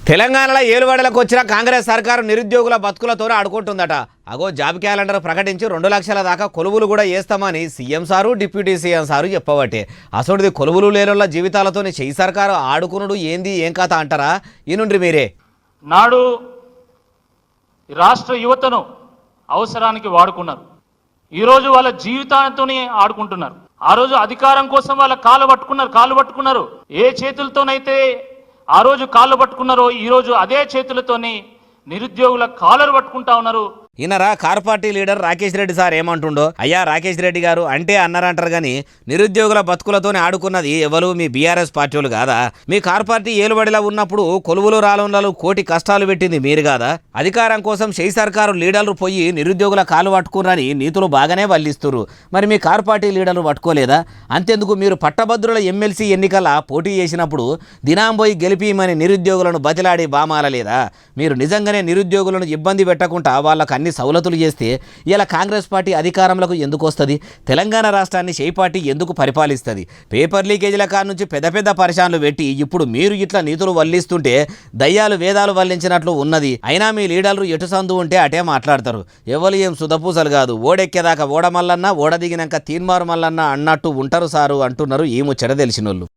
తెలంగాణలో ఏలుబడులకు వచ్చిన కాంగ్రెస్ సర్కారు నిరుద్యోగుల బతుకులతోనే ఆడుకుంటుందట. అగో జాబ్ క్యాలెండర్ ప్రకటించి 2 లక్షల దాకా కొలువులు కూడా వేస్తామని CM sir deputy CM sir చెప్పబట్టే అసలుది కొలువులు లేనుల జీవితాలతోని చెయ్యి సర్కారు ఆడుకునుడు ఏంది ఏం కథ అంటారా? ఈనుండ్రి మీరే. నాడు రాష్ట్ర యువతను అవసరానికి వాడుకున్నారు, ఈరోజు వాళ్ళ జీవితాలతోనే ఆడుకుంటున్నారు. ఆ రోజు అధికారం కోసం వాళ్ళ కాళ్ళు పట్టుకున్నారు. ఏ చేతులతోనైతే ఆ రోజు కాళ్ళు పట్టుకున్నారో ఈ రోజు అదే చేతులతోని నిరుద్యోగుల కాలర్ పట్టుకుంటా ఉన్నారు. ఈయనరా car party leader Rakesh Reddy sir ఏమంటుండో. అయ్యా రాకేష్ రెడ్డి గారు అంటే అన్నారంటారు కానీ నిరుద్యోగుల బతుకులతోనే ఆడుకున్నది ఎవరు? మీ బీఆర్ఎస్ పార్టీలు కాదా? మీ కార్ పార్టీ ఏలుబడిలో ఉన్నప్పుడు కొలువులు రాలుండలు కోటి కష్టాలు పెట్టింది మీరు కాదా? అధికారం కోసం షెయి సర్కారు లీడర్లు పోయి నిరుద్యోగుల కాలు పట్టుకున్నారని నీతులు బాగానే వల్లిస్తున్నారు. మరి మీ కార్ పార్టీ లీడర్లు పట్టుకోలేదా? అంతెందుకు మీరు పట్టభద్రుల ఎమ్మెల్సీ ఎన్నికల పోటీ చేసినప్పుడు దినాం పోయి గెలిపిమని నిరుద్యోగులను బతిలాడి బామాలలేదా? మీరు నిజంగానే నిరుద్యోగులను ఇబ్బంది పెట్టకుండా వాళ్ళకు అన్ని సౌలతులు చేస్తే ఇలా కాంగ్రెస్ పార్టీ అధికారంలోకి ఎందుకు వస్తుంది? తెలంగాణ రాష్ట్రాన్ని షెయి పార్టీ ఎందుకు పరిపాలిస్తుంది? పేపర్ లీకేజీల కాడ నుంచి పెద్ద పెద్ద పరిశాన్లు పెట్టి ఇప్పుడు మీరు ఇట్లా నీతులు వల్లిస్తుంటే దయ్యాలు వేదాలు వల్లించినట్లు ఉన్నది. అయినా మీ లీడర్లు ఎటు సందు ఉంటే అటే మాట్లాడతారు. ఎవరు ఏం సుధపూసలు కాదు, ఓడెక్కేదాకా ఓడ మల్లన్న ఓడ దిగినాక తీన్మారు మల్లన్న అన్నట్టు ఉంటారు సారు అంటున్నారు ఈ ముచ్చట తెలిసినోళ్ళు.